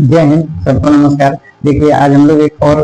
जय हिंद, सबको नमस्कार। देखिए, आज हम लोग एक और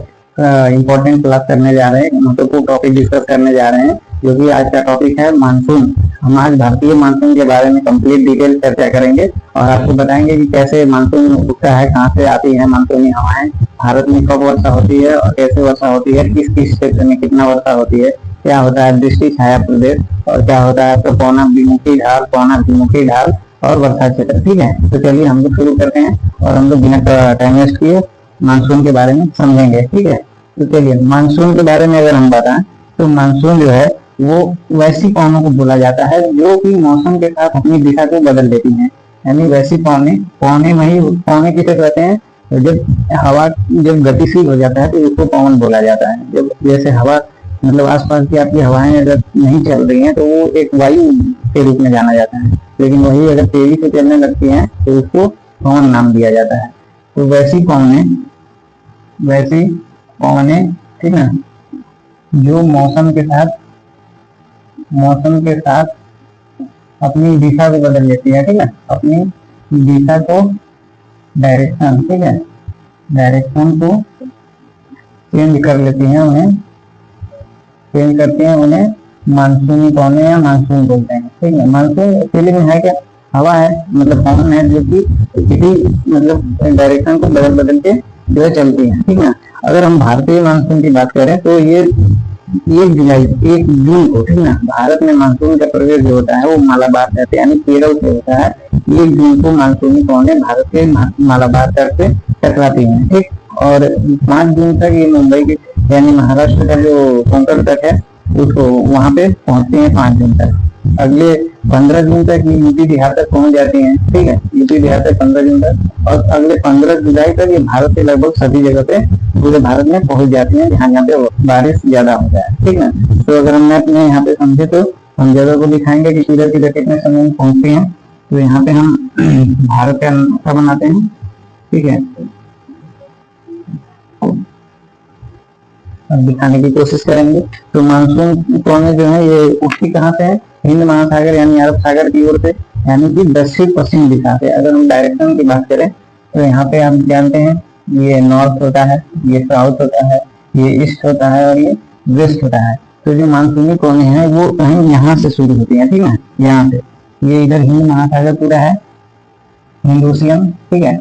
इम्पोर्टेंट क्लास करने जा रहे हैं, महत्वपूर्ण टॉपिक डिस्कस करने जा रहे हैं, जो कि आज का टॉपिक है मानसून। हम आज भारतीय मानसून के बारे में कंप्लीट डिटेल चर्चा करेंगे और आपको बताएंगे कि कैसे मानसून उगता है, कहाँ से आती है मानसूनी हवाएं, भारत में कब वर्षा होती है और कैसे वर्षा होती है, किस किस क्षेत्र में कितना वर्षा होती है, क्या होता है दृष्टि छाया प्रदेश और क्या होता है तो पौना द्विमुखी ढाल और वर्षा क्षेत्र। ठीक है, तो चलिए हम लोग शुरू करते हैं और हम लोग बिना टाइम वेस्ट किए मानसून के बारे में समझेंगे। ठीक है, तो चलिए मानसून के बारे में अगर हम बताएं तो मानसून जो है वो वैसी पवनों को बोला जाता है जो कि मौसम के साथ अपनी दिशा को बदल देती हैं। यानी वैसी पवने किसे कहते हैं? तो जब गतिशील हो जाता है तो उसको पवन बोला जाता है। जब जैसे हवा मतलब आसपास की आपकी हवाएं अगर नहीं चल रही हैं तो वो एक वायु के रूप में जाना जाता है, लेकिन वही अगर तेजी से चलने लगती हैं तो उसको पवन नाम दिया जाता है। तो वैसी पवने ठीक है, जो मौसम के साथ अपनी दिशा को बदल लेती है। ठीक है, अपनी दिशा को डायरेक्शन को चेंज कर लेती हैं, उन्हें मानसूनी पवने या मानसून बोलते हैं। ठीक है, मानसून एक्चुअली में है क्या? हवा है, मतलब पवन है जो कि किसी मतलब डायरेक्शन को बदल के जो है चलती है। ठीक है, अगर हम भारतीय मानसून की बात करें तो ये 1 जून को, ठीक है, भारत में मानसून का प्रवेश जो होता है वो मालाबार तट यानी केरल से होता है। 1 जून को मानसूनी पवनें भारत के मालाबार तट से टकराती हैं। ठीक, और 5 जून तक ये मुंबई के यानी महाराष्ट्र का जो कोंकण तट है उसको वहां पे पहुंचती है 5 जून तक। अगले 15 जून तक ये यूपी बिहार तक पहुंच जाती हैं। ठीक है, यूपी बिहार तक 15 जून तक, और अगले 15 जुलाई तक ये भारत के लगभग सभी जगह पे पूरे भारत में पहुंच जाती हैं जहाँ पे बारिश ज्यादा होता है। ठीक है, तो अगर हम मैप में यहाँ पे समझे तो हम जगह को दिखाएंगे कि किधर किधर कितने समय में पहुंचती हैं। तो यहाँ पे हम भारत का नक्शा बनाते हैं। ठीक है, दिखाने की कोशिश करेंगे। तो मानसून पवनें जो है ये उठती कहाँ से है? हिंद महासागर यानी अरब सागर की ओर से, यानी कि दक्षिण पश्चिम दिशा से। अगर हम डायरेक्शन की बात करें तो यहाँ पे हम जानते हैं ये नॉर्थ होता है, ये साउथ होता है, ये ईस्ट होता है और ये वेस्ट होता है। तो जो मानसूनी पवनें हैं वो कहीं यहाँ से शुरू होती है। ठीक है, यहाँ से ये इधर हिंद महासागर पूरा है, हिंद ओशियन। ठीक है,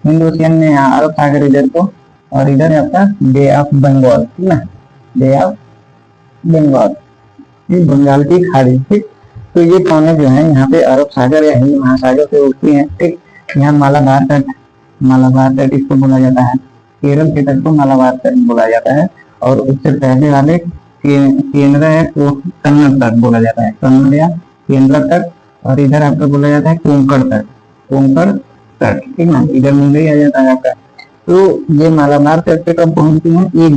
हिंद ओशियन में यहाँ अरब सागर इधर को, और इधर है आपका बे ऑफ बंगाल। ठीक है, बे ऑफ बंगाल, ये बंगाल की खाड़ी। ठीक, तो ये पवनें जो है यहाँ पे अरब सागर या हिंद महासागर से उठती हैं। ठीक, यहाँ मालाबार तट इसको बोला जाता है, केरल के तट को मालाबार तट बोला जाता है। और उससे पहले वाले केंद्र है तो कन्नड़ तट बोला जाता है, कन्नड़ या केंद्र तट। और इधर आपका बोला जाता है कोंकण तट। ठीक है, इधर मुंबई आ जाता है आपका। तो ये मालाबार तट पे कब पहुंचती हैं? 1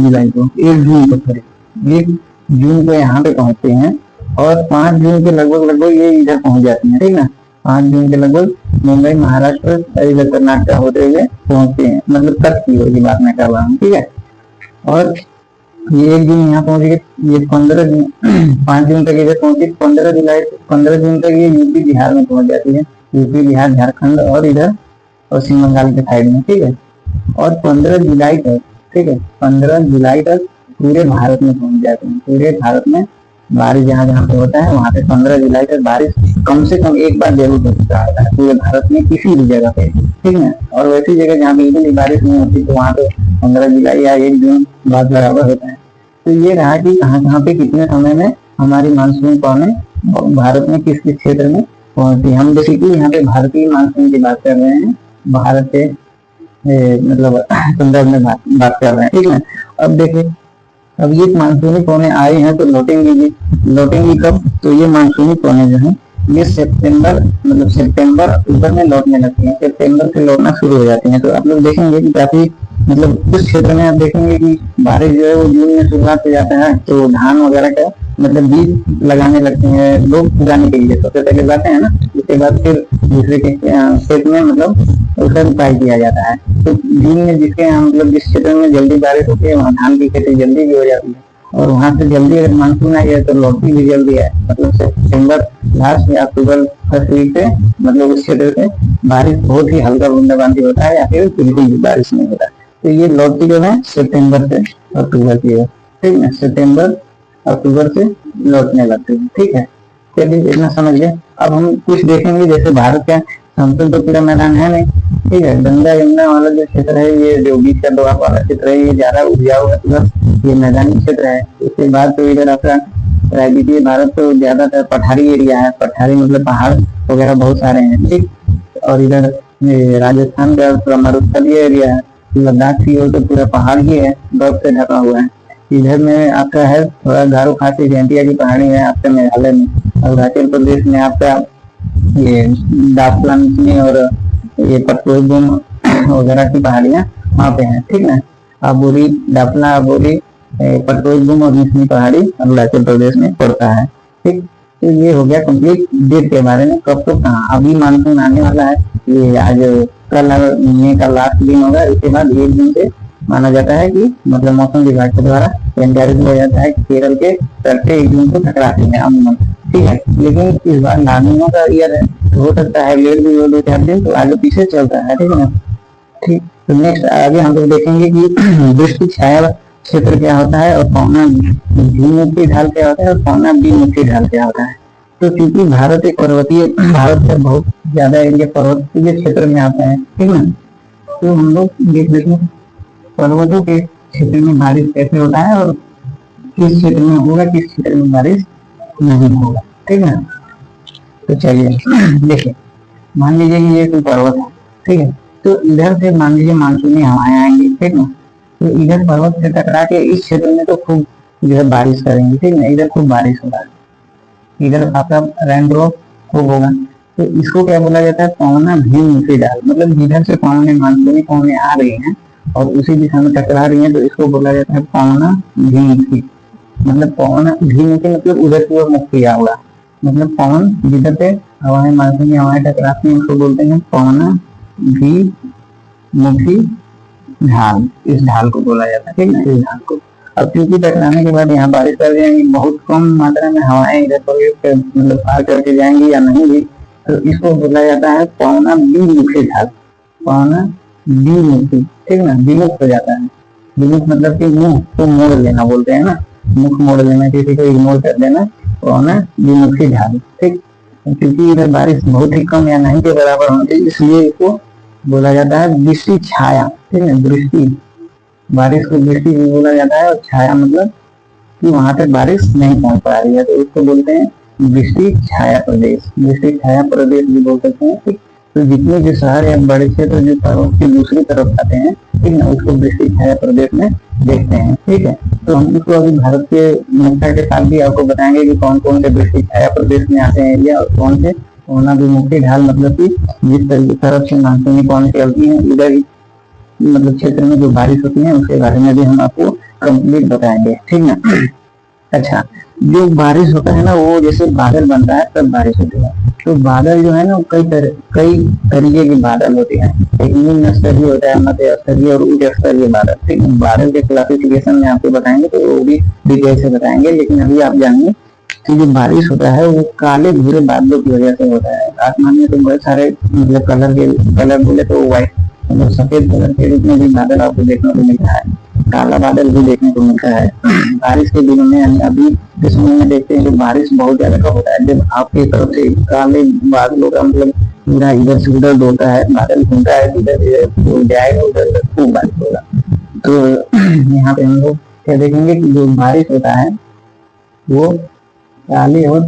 जून को यहाँ पे पहुंचते हैं, और 5 जून के लगभग ये इधर पहुंच जाती हैं। ठीक है, 5 जून के लगभग मुंबई महाराष्ट्र इधर कर्नाटक होते हुए पहुंचते हैं, मतलब तट की बात मैं कर रहा हूँ। ठीक है, और ये 1 जून यहाँ पहुंच गए, ये 5 जून तक इधर पहुंची, 15 जून तक ये यूपी बिहार में पहुंच जाती है, यूपी बिहार झारखंड और इधर पश्चिम बंगाल के साइड में। ठीक है, और 15 जुलाई तक, ठीक है, 15 जुलाई तक पूरे भारत में पहुंच जाते हैं। पूरे भारत में बारिश जहाँ जहाँ पे होता है वहां पे 15 जुलाई तक बारिश कम से कम एक बार जरूर होता है पूरे भारत में किसी भी जगह पे। ठीक है, और वैसी जगह जहाँ बिल्कुल बारिश नहीं होती तो वहां पे 15 जुलाई या 1 जून बाद बराबर होता है। तो ये रहा कि कहाँ पे कितने समय में हमारी मानसून पवनें भारत में किस किस क्षेत्र में पहुंचती है। हम बेसिकली यहाँ पे भारतीय मानसून की बात कर रहे हैं, भारत के मतलब संदर्भ में बात कर रहे हैं। ठीक है, अब देखिए, अब ये मानसूनी पवनें आई हैं तो लौटेंगी कब? तो ये मानसूनी पवनें जो है ये सितंबर अक्टूबर में लौटने लगती हैं, सितंबर से लौटना शुरू हो जाती हैं। तो आप लोग देखेंगे कि काफी मतलब कुछ क्षेत्र में आप देखेंगे कि बारिश जो है वो जून में शुरुआत हो जाता है, तो धान वगैरह का मतलब बीज लगाने लगते हैं लोग उगाने के लिए। सबसे पहले लगाते हैं ना, उसके बाद फिर दूसरे के खेत में मतलब उसका उपाय किया जाता है। तो जून में जिसके यहाँ मतलब जिस क्षेत्र में जल्दी बारिश होती है वहाँ धान की खेती जल्दी भी हो जाती है, और वहां से जल्दी अगर मानसून आई है तो लौटती भी जल्दी है, मतलब सितंबर लास्ट या अक्टूबर फर्स्ट वीक से मतलब उस क्षेत्र से बारिश बहुत ही हल्का बूंदाबांदी होता है या फिर बिल्कुल भी बारिश नहीं होता। तो ये लौटती कब है, सितंबर से अक्टूबर की है, ठीक है, सितंबर अक्टूबर से लौटने लगती है, ठीक है। चलिए इतना समझ गए। अब हम कुछ देखेंगे, जैसे भारत का समतल तो पूरा मैदान है नहीं, ठीक है, गंगा यमुना वाला जो क्षेत्र है, ये जो बीच का दोआब वाला क्षेत्र है, ये ज्यादा उपजाऊ है, प्लस ये मैदानी क्षेत्र है। उसके बाद तो इधर आपका राजनीति भारत तो ज्यादातर पठारी एरिया है, पठारी मतलब पहाड़ वगैरह बहुत सारे हैं, ठीक। और इधर राजस्थान का पूरा मरुस्थलीय एरिया है, लद्दाख की ओर तो पूरा पहाड़ ही है, बर्फ से ढका हुआ है। इधर में आपका है थोड़ा गारो खासी जयंतिया की पहाड़ी है आपका मेघालय में, अरुणाचल प्रदेश में आपका ये दार्जिलिंग में, और ये पतोगुम वगैरह की पहाड़ियां वहाँ पे हैं, ठीक ना। अबोरी डापला, अबोरी, पतोगुम और निचली पहाड़ी अरुणाचल प्रदेश में पड़ता है, ठीक। तो ये हो गया कंप्लीट डेट के बारे में, कब तो कहाँ। अभी मानसून आने वाला है, ये आज कल मई का लास्ट दिन होगा, इसके बाद एक दिन से माना जाता है कि मतलब मौसम विभाग के द्वारा निर्धारित हो जाता है कि केरल के तट से एक दिन को टकराते हैं अमूमन, ठीक है। लेकिन इस बार लानिनो का ईयर है, तो हो सकता है लेट भी हो 2-4 दिन, तो आगे पीछे चलता है, ठीक है ना, ठीक। तो नेक्स्ट आगे हम लोग देखेंगे कि दृष्टि छाया क्षेत्र क्या होता है, और पौना द्विमुखी ढाल क्या होता है, और पौना द्विमुखी ढाल क्या होता है। तो क्योंकि भारत एक पर्वतीय, भारत का बहुत ज्यादा एरिया पर्वतीय क्षेत्र में आता है, ठीक है। तो हम लोग देख लेते हैं पर्वतों के क्षेत्र में बारिश कैसे होता है, और किस क्षेत्र में होगा, किस क्षेत्र में बारिश नहीं होगा, ठीक है। तो चलिए देखिए, मान लीजिए कि ये कोई पर्वत है, ठीक है। तो इधर से मान लीजिए मानसूनी हवाएं आएंगी, ठीक ना। तो इधर पर्वत से टकरा के इस क्षेत्र में तो खूब जो है बारिश करेंगे, ठीक ना, इधर खूब बारिश होगा, इधर आपका रेनड्रॉप खूब होगा। तो इसको क्या बोला जाता है, पवना भीमुखी ढाल, मतलब जिधर से पवने मानसूनी पवने आ रही हैं और उसी दिशा में टकरा रही है, तो इसको बोला जाता है पवना भीमुखी। मतलब पवन भीमुखी मतलब उधर की ओर मुख किया हुआ, मतलब पवन जिधर से हवाएं मानसूनी हवाएं टकराती हैं उसको बोलते हैं पवना भीमुखी ढाल, इस ढाल को बोला जाता है, ठीक है, इस ढाल को। अब क्योंकि टकराने के बाद यहाँ बारिश कर जाएंगी, बहुत कम मात्रा में हवाएं इधर पर मतलब पार करके जाएंगी या नहीं भी, तो इसको बोला जाता है पवना विमुखी ढाल, पवना विमुखी, ठीक ना, विमुख हो जाता है। विमुख मतलब कि मुंह को मोड़ लेना बोलते हैं ना, मुख मोड़ लेना, किसी को इग्नोर कर देना, पवना विमुखी ढाल, ठीक। क्योंकि इधर बारिश बहुत ही कम या नहीं के बराबर होती है, इसलिए इसको बोला जाता है दृष्टि छाया, ठीक है। दृष्टि, बारिश को दृष्टि भी बोला जाता है, और छाया मतलब कि वहां तक बारिश नहीं पहुंच पा रही है, तो इसको बोलते हैं दृष्टि छाया प्रदेश, दृष्टि छाया प्रदेश भी बोल सकते हैं, ठीक। तो जितने जो शहर या बड़े क्षेत्र जो पर्वत की दूसरी तरफ आते हैं, ठीक ना, उसको दृष्टि छाया प्रदेश में देखते हैं, ठीक है। तो हम इसको अभी भारत के नक्शा के साथ भी आपको बताएंगे कि कौन कौन से दृष्टि छाया प्रदेश में आते हैं एरिया, और कौन से पवना विमुखी ढाल, मतलब कि जिस तरफ से मानसूनी पवन चलती है इधर ही मतलब क्षेत्र में जो बारिश होती है उसके बारे में भी हम आपको कंप्लीट बताएंगे, ठीक ना। अच्छा, जो बारिश होता है ना, वो जैसे बादल बनता है तब बारिश होती है। तो बादल जो है ना, कई तरीके के बादल होते हैं, एक निम्न स्तरीय होता है, मध्य स्तरीय और उच्च स्तरीय बादल, ठीक है। बादल के क्लासिफिकेशन में आपको बताएंगे, तो वो भी डिटेल से बताएंगे, लेकिन अभी आप जानिए कि जो बारिश होता है वो काले भूरे बादलों की वजह से होता है। आसमान में तो बहुत सारे मतलब कलर बोले तो व्हाइट मतलब सफेद कलर के रूप में भी बादल आपको देखने को मिलता है, काला बादल भी देखने को मिलता है। बारिश के दिनों में अभी के समय में देखते हैं कि बारिश बहुत ज्यादा का होता है, जब आपकी तरफ से काले बादलों का मतलब पूरा इधर से उधर डोलता है, बादल घूमता है, इधर जाएगा उधर खूब बारिश होगा। तो यहाँ पे हम लोग क्या देखेंगे कि जो बारिश होता है वो काले और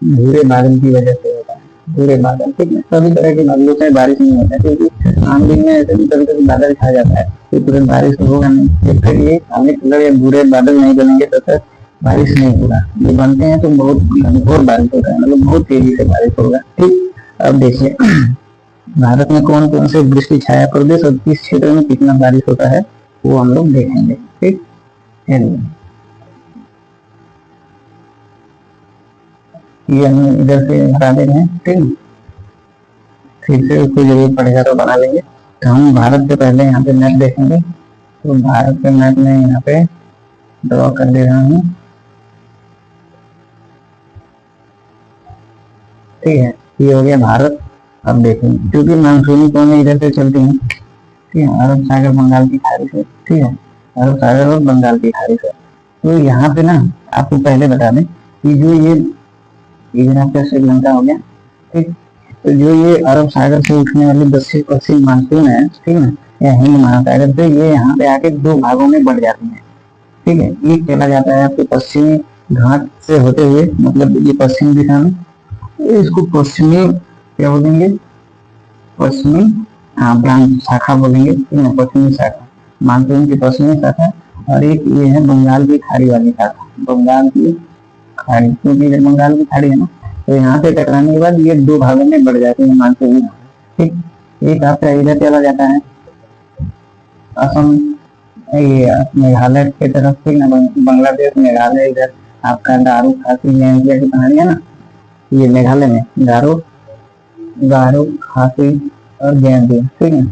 भूरे बादल की वजह से होता है, भूरे बादल, ठीक है। सभी तरह के बादलों से बारिश नहीं होता है, क्योंकि आम दिन में ऐसे भी कभी कभी बादल छा जाता है, तो तुरंत बारिश होगा नहीं। जब तक ये काले कलर या भूरे बादल नहीं बनेंगे तब तक बारिश नहीं होगा। ये बनते हैं तो बहुत घनघोर बारिश होता है, मतलब बहुत तेजी से बारिश होगा, ठीक। अब देखिए भारत में कौन कौन से वृष्टि छाया प्रदेश और किस क्षेत्र में कितना बारिश होता है वो हम लोग देखेंगे, ठीक। ये हम इधर से हटा दे रहे हैं, ठीक। फिर से उसको जरूरत पड़ेगा तो बना लेंगे। तो हम भारत से पहले यहाँ पे मैप देखेंगे, तो भारत के मैप में यहाँ पे ड्रॉ कर दे रहा हूँ, ठीक है। ये हो गया भारत, अब देखिए क्योंकि मानसूनी पवनें इधर से चलती हैं, ठीक है, अरब सागर बंगाल की खाड़ी से, ठीक है, अरब सागर और बंगाल की खाड़ी से। तो यहाँ पे ना आपको पहले बता दें कि जो ये इधर आपका श्रीलंका हो गया, ठीक, तो जो ये अरब सागर से उठने वाली दक्षिण पश्चिम मानसून है, ठीक है, या हिंद महासागर से ये यहाँ पे आके दो भागों में बढ़ जाती है, ठीक है। एक चला जाता है आपके पश्चिमी घाट से होते हुए, मतलब ये पश्चिम दिशा में, इसको पश्चिमी क्या बोलेंगे, पश्चिमी, हाँ ब्रांच शाखा बोलेंगे, ठीक है, पश्चिमी शाखा, मानसून की पश्चिमी शाखा। और एक ये है बंगाल की खाड़ी वाली शाखा, बंगाल की खाड़ी, क्योंकि बंगाल की खाड़ी है ना, तो यहाँ से टकराने के बाद ये दो भागों में बढ़ जाते हैं मानसून, ठीक। एक आपका इधर चला जाता है असम, ये मेघालय की तरफ, ठीक ना, बांग्लादेश मेघालय, इधर आपका गारो खासी जयंतिया की कहानी है ना, ये मेघालय में गारो गारो खासी और जयंतिया, ठीक है,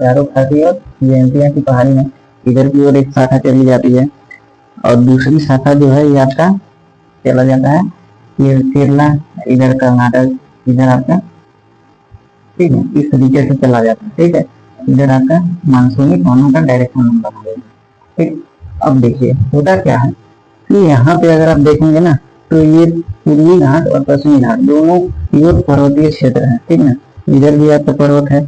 गारो खासी और जयंतिया की पहाड़ी में इधर की ओर एक शाखा चली जाती है। और दूसरी शाखा जो है ये आपका चला जाता है ये केरला, इधर कर्नाटक, इधर आपका, ठीक है, इस तरीके से चला जाता है, ठीक है। इधर आपका मानसूनी पवनों का डायरेक्शन हम बना देंगे, ठीक। अब देखिए होता क्या है कि यहाँ पे अगर आप देखेंगे ना, तो ये पूर्वी घाट और पश्चिमी घाट दोनों ये पर्वतीय क्षेत्र है, ठीक ना। इधर भी आपका पर्वत है,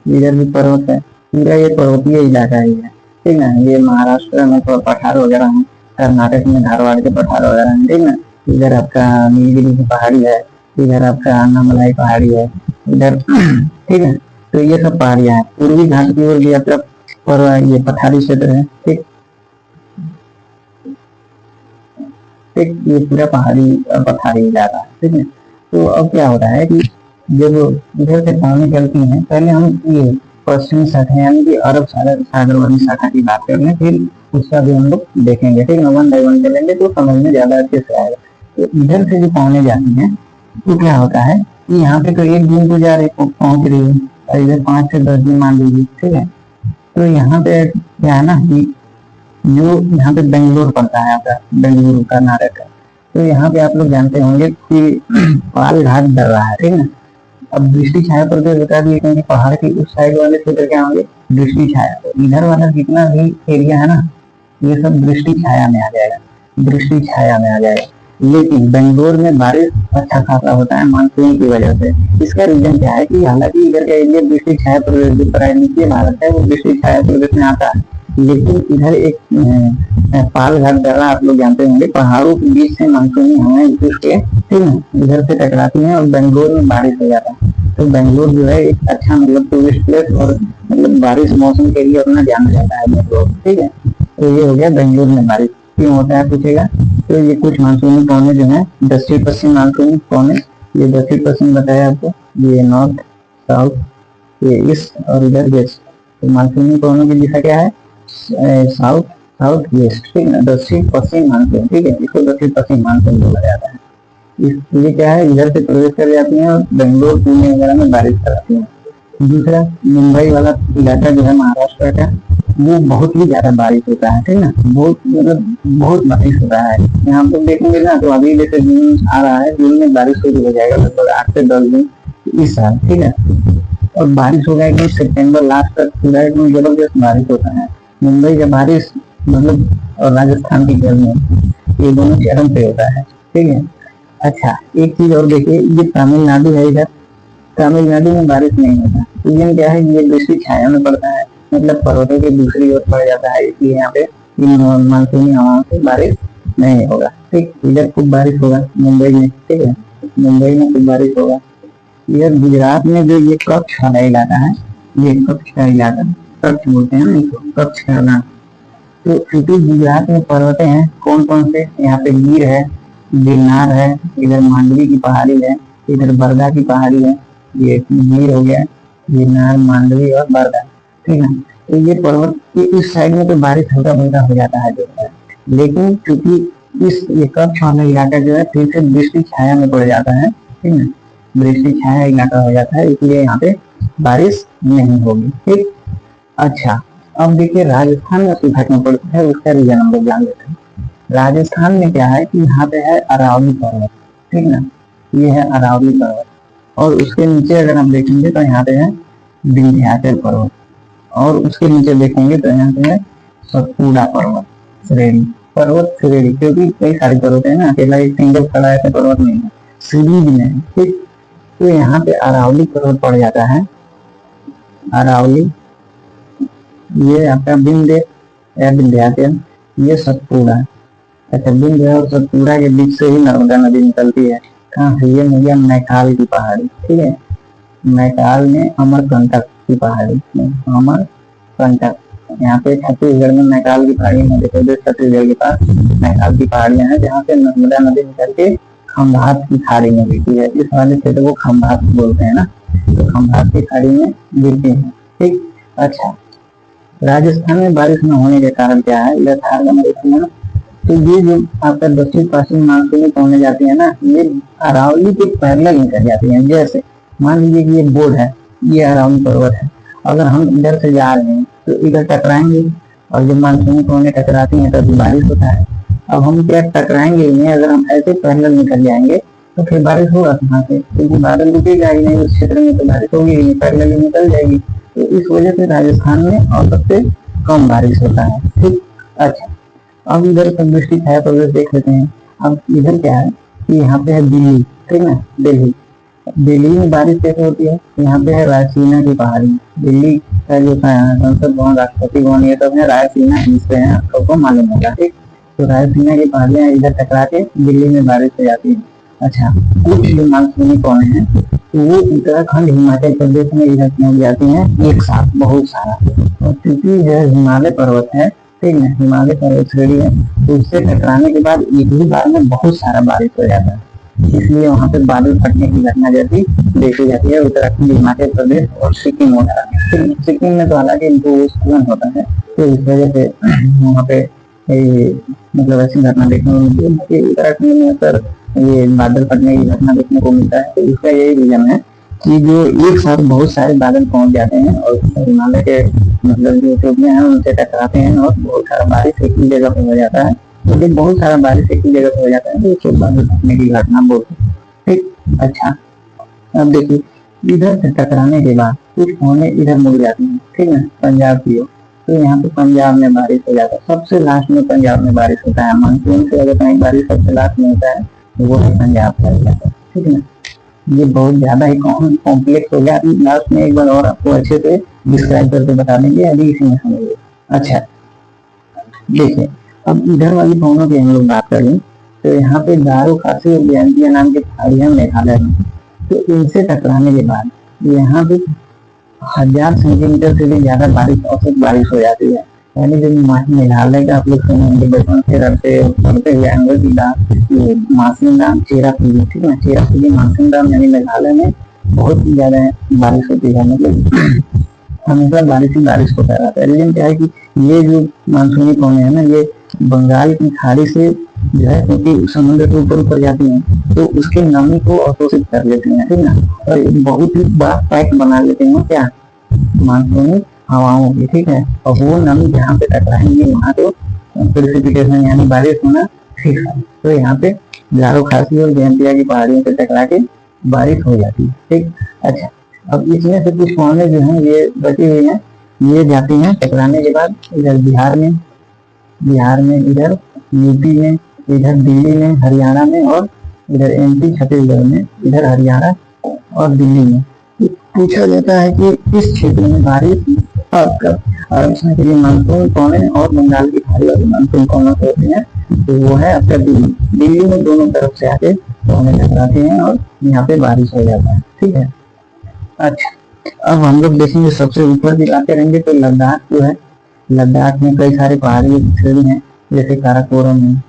इधर भी पर्वत है, पूरा ये पर्वतीय इलाका ही है, ठीक ना। ये महाराष्ट्र में तो पठार वगैरह है, कर्नाटक में धारवाड़ के पठार वगैरह है, ठीक ना। इधर आपका नीलगिरी की पहाड़ी है, इधर आपका अन्नामलाई पहाड़ी है, इधर ठीक है। तो ये सब पहाड़ियां हैं, पूर्वी घाट की ओर भी आपका ये पठारी क्षेत्र है, ठीक, ठीक, ये पूरा पहाड़ी पठारी इलाका है, ठीक है। तो अब क्या होता है कि जब इधर से पानी चलती है, पहले हम ये पश्चिमी शाखा यानी कि अरब सागर वाली शाखा की बात कर लें, फिर उसका भी हम लोग देखेंगे, ठीक है, वन बाय वन चलेंगे तो समझ में ज्यादा अच्छे से आएगा। तो इधर से जो पानी जाती है तो क्या होता है कि यहाँ पे तो एक दिन तो जा रही पहुंच रही है, और इधर 5 से 10 दिन मान लीजिए, ठीक है। तो यहाँ पे क्या है ना कि जो यहाँ पे बेंगलोर पड़ता है आपका, बेंगलुरु कर्नाटक का, तो यहाँ पे आप लोग जानते होंगे कि पाल घाट डर रहा है, ठीक है। अब दृष्टि छाया पर जो बता दिए, क्योंकि पहाड़ की उस साइड वाले क्षेत्र क्या होंगे, दृष्टि छाया, तो इधर वाला जितना भी एरिया है ना, ये सब दृष्टि छाया में आ जाएगा, दृष्टि छाया में आ जाएगा। लेकिन बेंगलोर में बारिश अच्छा खासा होता है मानसून की वजह से। इसका रीजन क्या है कि हालांकि इधर का एरिया दृष्टि छाया प्रदेश जो नीचे भारत है वो दृष्टि छाया प्रदेश में आता है, लेकिन इधर एक पाल घाट दर्रा आप लोग जानते होंगे, पहाड़ों के बीच से मानसूनी हवाएं घुस के, ठीक है, इधर से टकराती हैं और बेंगलोर में बारिश हो जाता है। तो बेंगलोर जो है एक अच्छा मतलब टूरिस्ट प्लेस और मतलब बारिश मौसम के लिए अपना जाना जाता है बेंगलोर, ठीक है। तो ये हो गया बेंगलोर में बारिश क्यों होता है पूछेगा, तो ये कुछ मानसूनी पवनें जो है दक्षिण पश्चिम मानसूनी पवनें, ये दक्षिण पश्चिम बताया आपको, ये नॉर्थ साउथ, ये ईस्ट और इधर वेस्ट। तो मानसूनी पवनों की दिशा क्या है, साउथ साउथ वेस्ट, ठीक है, दक्षिण पश्चिम मानसून, ठीक है, इसको दक्षिण पश्चिम मानसून बोला जाता है। ये क्या है इधर से प्रवेश कर जाती है और बेंगलोर पुणे वगैरह में बारिश कराती है। दूसरा मुंबई वाला इलाका जो है महाराष्ट्र का, वो बहुत ही ज्यादा बारिश होता है, ठीक ना, बहुत मतलब बहुत बारिश होता है। यहाँ पर देखेंगे ना तो अभी जैसे जून आ रहा है, जून में बारिश शुरू हो जाएगा लगभग 8 से 10 दिन इस साल, ठीक है। और बारिश होगा एकदम सितंबर लास्ट तक पूरा एकदम जबरदस्त बारिश होता है। मुंबई का बारिश मतलब और राजस्थान की गर्मी, ये दोनों चरम पे होता है, ठीक है। अच्छा एक चीज और देखिए, ये तमिलनाडु है, इधर तमिलनाडु में बारिश नहीं होता, रीजन क्या है, ये दृष्टि छाया में पड़ता है, मतलब पर्वतों की दूसरी ओर पड़ जाता है, इसलिए यहाँ पे मानसूनी हवाओं से बारिश नहीं होगा, ठीक। इधर खूब बारिश होगा मुंबई में, ठीक है, मुंबई में खूब बारिश होगा। इधर गुजरात में जो ये कच्छ वाला इलाका है, ये कच्छ का इलाका, कच्छ बोलते हैं ना इसको, कच्छ का नाम। तो क्योंकि गुजरात में पर्वतें हैं, कौन कौन से, यहाँ पे गिर है, गिरनार है, इधर मांडवी की पहाड़ी है, इधर बरदा की पहाड़ी है, ये गिर हो गया, गिरनार मांडवी और बरदा, ठीक है। तो ये पर्वत के इस साइड में तो बारिश हल्का फुल्का हो जाता है जो है, लेकिन क्योंकि इस ये कच्छ वाला इलाका जो है फिर से दृष्टि छाया में पड़ जाता है, ठीक है, दृष्टि छाया इलाका हो जाता है, इसलिए यहाँ पे बारिश नहीं होगी, ठीक। अच्छा अब देखिए राजस्थान में सूखा क्यों पड़ता है, उसका रीजन हम लोग जान लेते हैं। राजस्थान में क्या है कि यहाँ पे है अरावली पर्वत, ठीक ना, ये है अरावली पर्वत, और उसके नीचे अगर हम देखेंगे तो यहाँ पे है विंध्याचल पर्वत, और उसके नीचे देखेंगे तो यहाँ पे है सतपुड़ा पर्वत श्रेणी, क्योंकि कई सारे पर्वत है ना, अकेला एक सिंगल खड़ा ऐसे पर्वत नहीं है, सीरीज में है। ठीक, तो यहाँ पे अरावली पर्वत पड़ जाता है। अरावली, ये आपका विंध्य या विंध्याचल, ये सतपुड़ा। अच्छा, विंध्य और सतपुड़ा के बीच से ही नर्मदा नदी निकलती है। कहाँ से? ये मिल गया मैकाल की पहाड़ी। ठीक है, मैकाल में अमरकंटक की पहाड़ी, अमरकंटक, यहाँ पे छत्तीसगढ़ में मैकाल की पहाड़ी, मध्य प्रदेश छत्तीसगढ़ के पास मैकाल की पहाड़ियां हैं, जहाँ से नर्मदा नदी निकल के खंभात की खाड़ी में गिरती है। इस वाले क्षेत्र को खंभात बोलते हैं ना, तो खंभात की खाड़ी में गिरती है। ठीक, अच्छा, राजस्थान में बारिश न होने के कारण क्या है? यथार्थ, तो ये जो आपका दक्षिण पश्चिम मानसूनी पहुंचने जाती है ना, ये अरावली के पैरेलल निकल जाती है। जैसे मान लीजिए कि ये बोर्ड है, ये अरावली पर्वत है, अगर हम इधर से जा रहे हैं तो इधर टकराएंगे, और जब मानसूनी पहुंचने टकराती है तब बारिश होता है। अब हम क्या टकराएंगे नहीं, अगर हम ऐसे पैरेलल निकल जाएंगे तो फिर बारिश होगा कहाँ से? क्योंकि बादल रुकेगा ही नहीं, उस क्षेत्र में तो बारिश होगी ही नहीं, पैरेलल निकल जाएगी। तो इस वजह से राजस्थान में औसत से कम बारिश होता है। ठीक, अच्छा, अब इधर दृष्टि छाया प्रदेश देख लेते हैं। अब इधर क्या है कि यहाँ पे है दिल्ली। ठीक ना, दिल्ली में बारिश कैसे होती है? यहाँ पे है रायसीना की पहाड़ी, दिल्ली का जो संसद भवन, राष्ट्रपति भवन, ये सब है रायसीना हिल्स पे है, आपको मालूम होगा। ठीक, तो रायसीना की पहाड़ियां इधर टकरा के दिल्ली में बारिश हो जाती है। अच्छा, कुछ जो मानसूनी कौन है तो वो उत्तराखंड हिमाचल प्रदेश में इधर पहुंच जाती है एक साथ, बहुत सारा। और क्योंकि यह हिमालय पर्वत है, ठीक है, हिमालय पर्वत श्रेणी है, तो उससे टकराने के बाद एक ही बार में बहुत सारा बारिश हो जाता है, इसलिए वहाँ पे बादल फटने की घटना जैसी देखी जाती है उत्तराखंड, हिमाचल प्रदेश और सिक्किम वगैरह। सिक्किम में तो हालांकि भूस्खलन होता है, तो इस वजह से वहाँ पे मतलब ऐसी घटना देखने को मिलती है। उत्तराखंड में अक्सर ये बादल फटने की घटना देखने को मिलता है, तो इसका यही रीजन है कि जो एक साथ बहुत सारे बादल पहुंच जाते हैं और हिमालय के मतलब जो चोटियां हैं उनसे टकराते हैं और बहुत सारा बारिश एक ही जगह हो जाता है। तो जब बहुत सारा बारिश एक ही जगह हो जाता है तो उसको बादल फटने की घटना बोलते हैं। ठीक, अच्छा, अब देखिए इधर से टकराने के बाद कुछ होने इधर मुड़ जाती है। ठीक है, पंजाब की ओर, तो यहाँ पे पंजाब में बारिश हो जाता है, सबसे लास्ट में पंजाब में बारिश होता है। मानसून से अगर कहीं बारिश सबसे लास्ट में होता है तो वो है पंजाब का इलाका। ठीक है, ये बहुत ज्यादा ही कॉम्प्लेक्स हो गया, लास्ट में एक बार और आपको अच्छे से डिस्क्राइब करके बता देंगे, अभी इसी में समझिए। अच्छा, देखिए अब इधर वाली पहाड़ों की हम लोग बात करें तो यहाँ पे गारो, खासी और जयंतिया नाम की पहाड़ियां मेघालय में, तो इनसे टकराने के बाद यहाँ पे 1000 सेंटीमीटर से भी ज्यादा बारिश, औसत बारिश हो जाती है। यानी जो मेघालय का आप लोग सुनेंगे बचपन से पढ़ते हुए आएंगे कि मासिन डाम, चेरापूंजी, ठीक है, चेरापूंजी मासिन डाम, यानी मेघालय में बहुत ही ज्यादा बारिश होती है, मतलब हमेशा बारिश ही बारिश होता रहता है। रीजन क्या है कि ये जो मानसूनी पौने है ना, ये बंगाल की खाड़ी से जो है, क्योंकि समुद्र के ऊपर ऊपर जाती है तो उसके नमी को अवशोषित कर लेती है। ठीक ना, और बहुत ही बड़ा पैक बना लेते हैं क्या, मानसूनी हवाओं की। ठीक है, और वो नमी जहाँ पे टकराएंगे वहाँ तो प्रेसिपिटेशन यानी बारिश होना फिक्स है। तो यहाँ पे गारो, खासी और जयंतिया की पहाड़ियों से टकरा के बारिश हो जाती है। ठीक, अच्छा, अब इसमें से कुछ पौने जो है ये बची हुई है, ये जाती हैं टकराने के बाद इधर बिहार में, इधर यूपी में, इधर दिल्ली में, हरियाणा में, और इधर एमपी छत्तीसगढ़ में, इधर हरियाणा और दिल्ली में। पूछा जाता है कि इस क्षेत्र में बारिश और इसमें के लिए मानसून कौन है और बंगाल की खाड़ी वाली मानसून कौन होते हैं, तो वो है आपका दिल्ली में दोनों तरफ से आके पौने टकराते हैं और यहाँ पे बारिश हो जाता है। ठीक है, अच्छा, अब हम लोग देखेंगे सबसे ऊपर की बातें रहेंगे तो लद्दाख जो है, लद्दाख में कई सारे पहाड़ी श्रेणी है, जैसे काराकोरम है,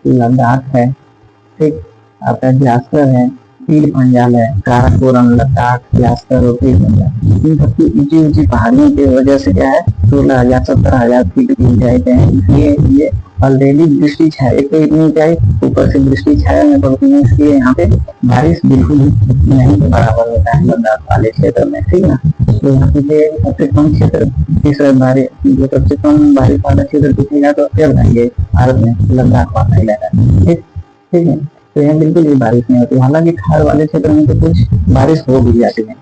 लद्दाख है, ठीक, आपका जास्कर है, पीर पंजाल है, काराकोरम, लद्दाख, जास्कर और पीर पंजाल। इन सबकी ऊंची ऊंची पहाड़ियों की वजह से क्या है 16,000 17,000 फीट की ऊंचाई पे है, इसलिए ये ऑलरेडी दृष्टि छाया, एक तो इतनी ऊंचाई ऊपर से दृष्टि छाया में पड़ती है, इसलिए यहाँ पे बारिश बिल्कुल नहीं बराबर होता है लद्दाख वाले क्षेत्र में। ठीक है, तो यहाँ पे सबसे कम क्षेत्र इस बारिश, जो सबसे कम बारिश वाला क्षेत्र दिखेगा तो क्या बताएंगे भारत में लद्दाख वाला इलाका। ठीक है, तो यहाँ बिल्कुल भी बारिश नहीं होती। हालांकि थार वाले क्षेत्र में तो कुछ बारिश हो भी जाती है।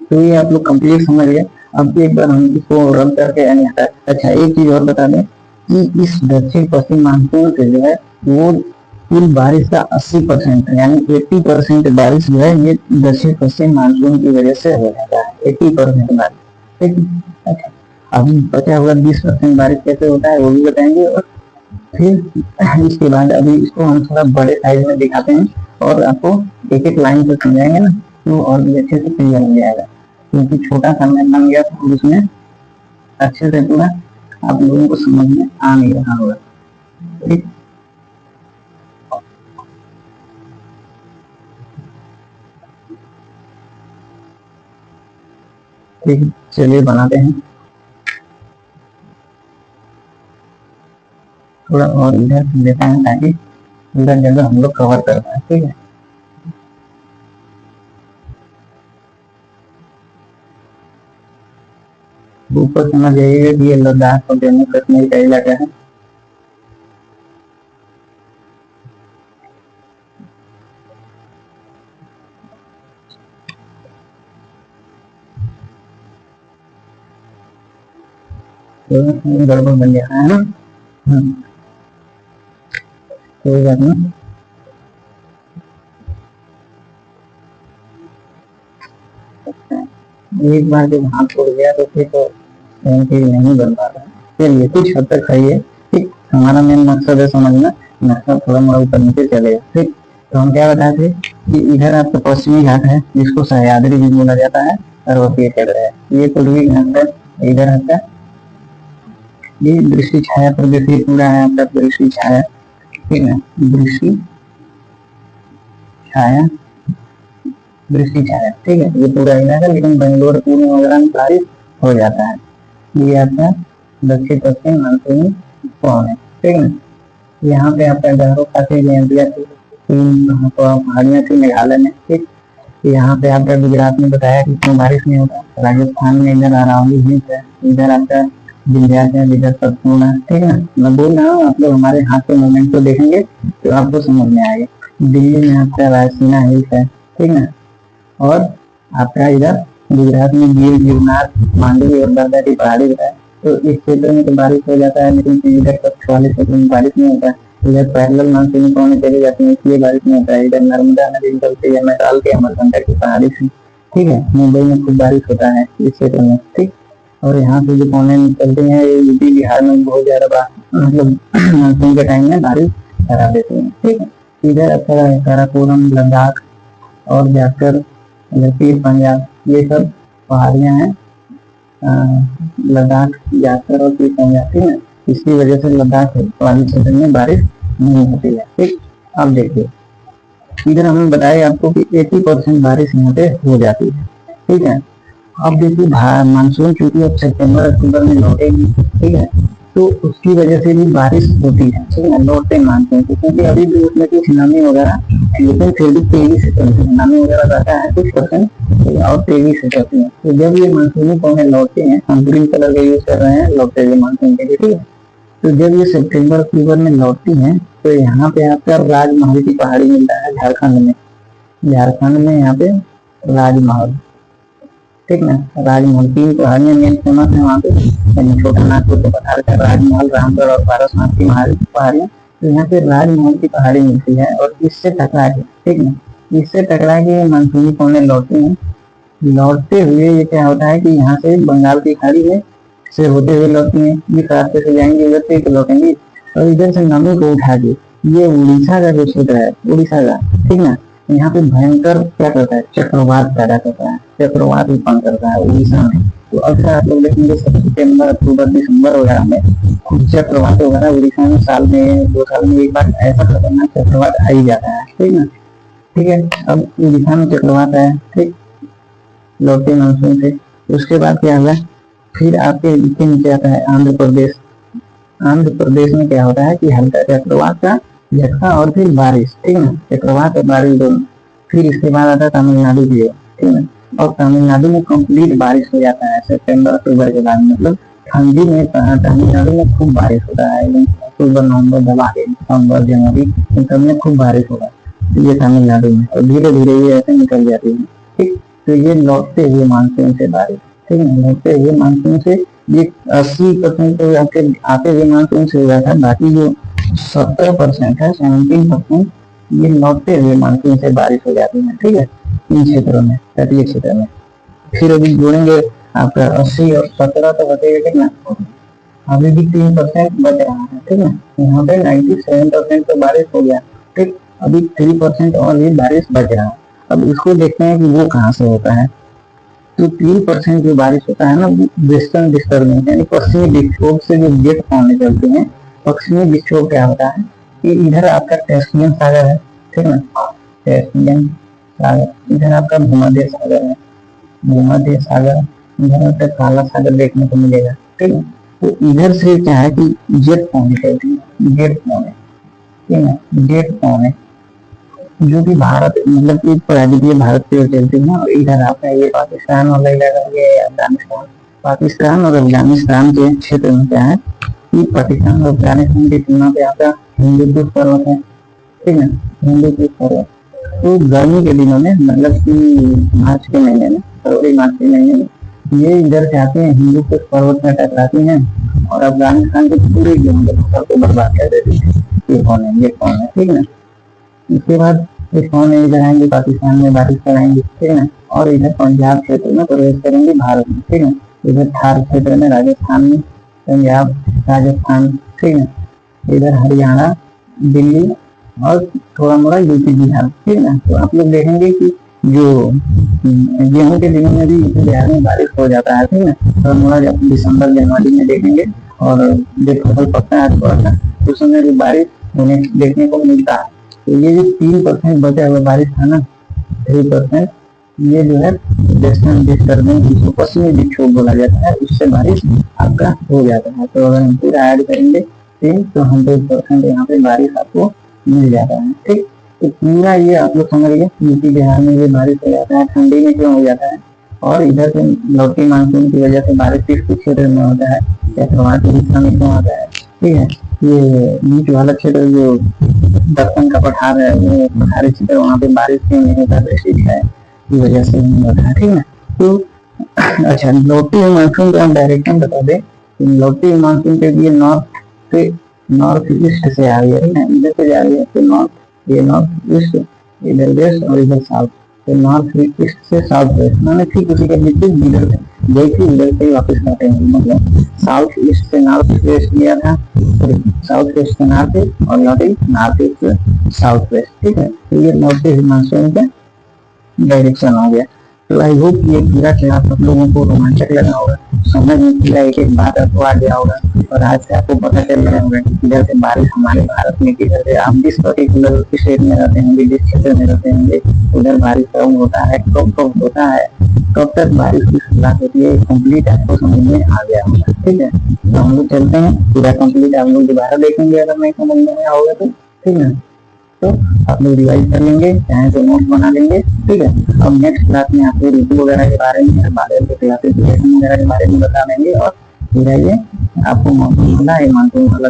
तो ये आप लोग कंप्लीट समझ गए। अब एक बार हम इसको रन करके यानी अच्छा एक चीज और बता दें कि इस दक्षिण पश्चिम मानसून से जो है वो कुल बारिश का 80% यानी 80% बारिश जो है ये दक्षिण पश्चिम मानसून की वजह से हो जाता है। 80% बारिश, ठीक है। अच्छा, अभी बचा हुआ 20% बारिश कैसे होता है वो भी बताएंगे। और फिर इसके बाद अभी इसको हम थोड़ा बड़े साइज में दिखाते हैं और आपको एक एक लाइन से समझाएंगे ना तो और भी अच्छे से क्लियर हो जाएगा, क्योंकि छोटा सा मैप बन गया तो उसमें अच्छे से पूरा आप लोगों को समझ में आ नहीं रहा होगा। ठीक, ठीक, चलिए बनाते हैं। थोड़ा और इधर लेते हैं ताकि इधर जगह हम लोग कवर कर पाए। ठीक है, ऊपर समझ जाइएगा कि ये लद्दाख और जम्मू कश्मीर का इलाका है। तो गड़बड़ बन गया है ना। कोई बात नहीं, एक बार जब हाथ टूट गया तो फिर तो नहीं बन पा रहा है। चलिए कुछ हद तक सही है। ठीक, हमारा मेन मकसद है समझना, मकसद थोड़ा मोड़ा ऊपर नीचे चलेगा। ठीक, तो हम क्या बताए थे कि इधर आपका पश्चिमी घाट है जिसको सह्याद्री भी बोला जाता है और वो चल रहा है। ये पूर्वी घाट है, इधर आपका ये दृष्टि छाया प्रदेश पूरा है आपका दृष्टि छाया। ठीक है, दृष्टि छाया, दृष्टि छाया। ठीक है, ये पूरा इलाका, लेकिन बेंगलोर पुणे वगैरह में बारिश हो जाता है। ये आपका दक्षिण पश्चिम मानसूनी कौन है। ठीक है, यहाँ पे आपका गहरों काफी तीन पहाड़ियां थी मेघालय में। ठीक, यहाँ पे आपका गुजरात में बताया कि क्यों बारिश नहीं होता। राजस्थान में इधर अरावली हिल्स है, इधर आपका विंध्याचल, इधर सतपुड़ा। ठीक है, मैं बोल रहा हूँ आप लोग हमारे हाथ के मूवमेंट को देखेंगे तो आपको समझ में आएगा। दिल्ली में आपका रायसीना हिल्स है। ठीक है, और आपका इधर गुजरात में गिर, गिरनार, मांडवी और बरदा की पहाड़ी है। तो इस क्षेत्र में तो बारिश हो जाता है, लेकिन इधर कच्छ वाले क्षेत्र में बारिश नहीं होता। इधर पैरेलल मानसून पौने चली जाती है, इसलिए बारिश नहीं होता है। इधर नर्मदा नदी निकलती है मैदाल के अमरकंटक की पहाड़ी से। ठीक है, मुंबई में खूब बारिश होता है इस क्षेत्र में। ठीक, और यहाँ से जो पौने निकलते हैं यूपी बिहार में बहुत ज्यादा मतलब मानसून के टाइम में बारिश करा देते हैं। ठीक है, इधर काराकोरम, लद्दाख और जाकर पीर पंजाब, ये सब पहाड़ियां हैं। लद्दाख जाकर और पीर पंजाब, ठीक है, इसकी वजह से लद्दाख वाली क्षेत्र में बारिश नहीं होती है। ठीक, अब देखिए इधर हमने बताया आपको कि 80% बारिश यहाँ पे हो जाती है। ठीक है, अब देखिए मानसून चूंकि अब सितंबर अक्टूबर में लौटेगी। ठीक है, तो उसकी वजह से भी बारिश होती है। ठीक है, लौटते मानसून से, क्योंकि अभी भी उसमें कुछ नमी वगैरह, लेकिन फिर भी तेजी से चलती है। नमी वगैरह रहता है कुछ % और तेजी से चलती है। तो जब ये मानसूनी पौने लौटते हैं, हम ग्रीन कलर का यूज कर रहे हैं लौटते हुए मानसून के लिए। ठीक है, तो जब ये सितंबर अक्टूबर में लौटती हैं तो यहाँ पे आपका राजमहल की पहाड़ी मिलता है झारखंड में। झारखंड में यहाँ पे राजमहल, ठीक ना, राजमहल 3 पहाड़ियां मेन फेमस है वहाँ पे। छोटा नागपुर के पठार का राजमहल, रामगढ़ और पारसनाथ की पहाड़ियां। तो यहाँ पे राजमहल की पहाड़ी मिलती है और इससे टकरा के, ठीक ना, इससे टकरा के मानसूनी पौने लौटते हैं। लौटते हुए ये क्या होता है कि यहाँ से बंगाल की खाड़ी में से होते हुए लौटती है। इस रास्ते से जाएंगे इधर से तो लौटेंगे, और इधर से नमी को उठा के ये उड़ीसा का जो क्षेत्र है, उड़ीसा का, ठीक ना, यहाँ पे भयंकर क्या करता है, चक्रवात पैदा करता है, चक्रवात उत्पन्न करता है उड़ीसा में। तो अक्सर आप लोग देखेंगे सितंबर अक्टूबर दिसंबर वगैरह में कुछ चक्रवात वगैरह उड़ीसा में साल में 2 साल में एक बार ऐसा खतरनाक चक्रवात आ ही जाता है। ठीक ना, ठीक है, अब उड़ीसा में चक्रवात है, ठीक, लौटते मानसून से। उसके बाद क्या हुआ, फिर आपके नीचे आता है आंध्र प्रदेश। आंध्र प्रदेश में क्या होता है कि हल्का चक्रवात का झटका और फिर बारिश, ठीक है, चक्रवात और बारिश दोनों। फिर इसके बाद आता है तमिलनाडु की ओर, ठीक है, और तमिलनाडु में कंप्लीट बारिश हो जाता है सितंबर अक्टूबर के बाद। मतलब ठंडी में तमिलनाडु में खूब बारिश होता है, अक्टूबर नवंबर दबा के, नवंबर जनवरी इन सब में खूब बारिश होगा। ये तमिलनाडु में, और धीरे धीरे ये ऐसे निकल जाती है। ठीक, तो ये लौटते हुए मानसून से बारिश, ठीक है, लौटते हुए मानसून से ये 80% तो आते हुए मानसून से हुआ था, बाकी जो 70% है, 17% ये लौटते हुए मानसून से बारिश हो जाती है। ठीक है, इन क्षेत्रों में, तटीय क्षेत्र में। फिर अभी जोड़ेंगे आपका 80 और 17 तो बचेगा कितना, अभी भी 3% बच रहा है। ठीक है, यहाँ पे 97% तो बारिश हो गया। ठीक, अभी 3% और भी बारिश बच रहा है। अब इसको देखते हैं कि वो कहाँ से होता है। तो 3% जो बारिश होता है ना, वेस्टर्न डिस्टर्बेंस यानी पश्चिमी विक्षोभ से जो जेट पानी चलते हैं। पश्चिमी विक्षोभ क्या होता है कि इधर आपका कैस्पियन सागर है, ठीक है, कैस्पियन सागर, इधर आपका भूमध्य सागर है, भूमध्य सागर, इधर आपका काला सागर देखने को मिलेगा। ठीक है, तो इधर से क्या है कि जेट पानी चलती है, जेट पानी, ठीक है, जेट पानी जो कि भारत मतलब कि प्रायद्वीपीय भारत की ओर चलती है। और इधर आपका ये पाकिस्तान वाला इलाका, ये अफगानिस्तान, पाकिस्तान और अफगानिस्तान के क्षेत्र में क्या है कि पाकिस्तान और अफगानिस्तान की सीमा पे आपका हिंदू पर्वत है। ठीक है, हिंदू पर्वत। तो गर्मी के दिनों में मतलब कि मार्च के महीने में, फरवरी मार्च के महीने में ये इधर से आते हैं, हिंदू कुछ पर्वत में टकराती हैं और अफगानिस्तान के पूरे जंगल को बर्बाद कर देती है। ये कौन है, ये कौन है, ठीक है। इसके बाद इस कौन इधर आएंगे, पाकिस्तान में बारिश कराएंगे, ठीक है, और इधर पंजाब क्षेत्र में प्रवेश करेंगे भारत में। ठीक है, इधर थार क्षेत्र में, राजस्थान में, पंजाब, राजस्थान, ठीक है, इधर हरियाणा, दिल्ली और थोड़ा मोड़ा यूपी, बिहार। ठीक है, तो आप लोग देखेंगे कि जो गेहूं के दिनों में भी बिहार में बारिश हो जाता है। ठीक है, थोड़ा मोड़ा जब दिसंबर जनवरी में देखेंगे और जब फसल पकता है थोड़ा सा, उस समय भी बारिश होने देखने को मिलता है। तो ये जो 3% बचा हुआ बारिश था ना, 3%, ये जो है वेस्टर्न डिस्टर्बेंस जिसको पश्चिमी विक्षोभ बोला जाता है, उससे बारिश आपका हो जाता है। तो अगर हम पूरा ऐड करेंगे तो 100% यहाँ पे बारिश आपको मिल जाता है। ठीक, तो पूरा ये आप लोग समझ गए, यूपी बिहार में ये बारिश हो जाता है, ठंडी में क्यों हो जाता है, और इधर से लौटी मानसून की वजह से बारिश किस क्षेत्र में होता है, या के हिस्सा में क्यों आता है। ठीक है, ये बीच वाला क्षेत्र जो दक्कन का पठार है, वो पठारी क्षेत्र, वहाँ पे बारिश क्यों नहीं होता, है की वजह से नहीं होता है। ठीक है, तो अच्छा, लौटी मानसून का हम डायरेक्शन बता दें। लौटी मानसून के लिए नॉर्थ ईस्ट से आ रही है, इधर से जा रही है, तो नॉर्थ, ये नॉर्थ ईस्ट, इधर वेस्ट और इधर साउथ। तो नॉर्थ ईस्ट से साउथ वेस्ट, मैंने ठीक उसी के विपरीत इधर जैसे इधर से वापस काटेंगे, मतलब साउथ ईस्ट से नॉर्थ वेस्ट लिया था, साउथ वेस्ट से नॉर्थ ईस्ट, और नॉर्थ ईस्ट से साउथ वेस्ट। ठीक है, तो ये नॉर्थ ईस्ट मानसून का डायरेक्शन हो गया। तो आई होप ये पूरा क्लास आप लोगों को रोमांचक लगा होगा, समझ में पूरा एक एक बात आपको आ गया होगा, और आज से आपको पता चल गया होगा कि किधर से बारिश हमारे भारत में किधर से, आप जिस पर्टिकुलर स्टेट में रहते होंगे, जिस क्षेत्र में रहते होंगे, उधर बारिश कब होता है, कब कब होता है, कब तक बारिश की शुरुआत होती है, कंप्लीट आपको समझ में आ गया होगा। ठीक है, तो हम लोग चलते हैं, पूरा कंप्लीट आप लोग दोबारा देखेंगे अगर नहीं समझ में आया होगा तो। ठीक है, तो आप लोग रिवाइज कर लेंगे, चाहे तो नोट बना लेंगे। ठीक है, अब नेक्स्ट क्लास में आपको ऋतु वगैरह के बारे में, बादल के क्लासिफिकेशन वगैरह के बारे में बता देंगे, और फिर ये आपको मानसून वाला, ये मानसून वाला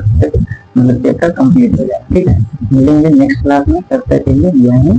मतलब चैप्टर कंप्लीट हो जाए। ठीक है, मिलेंगे नेक्स्ट क्लास में, तब तक के लिए यही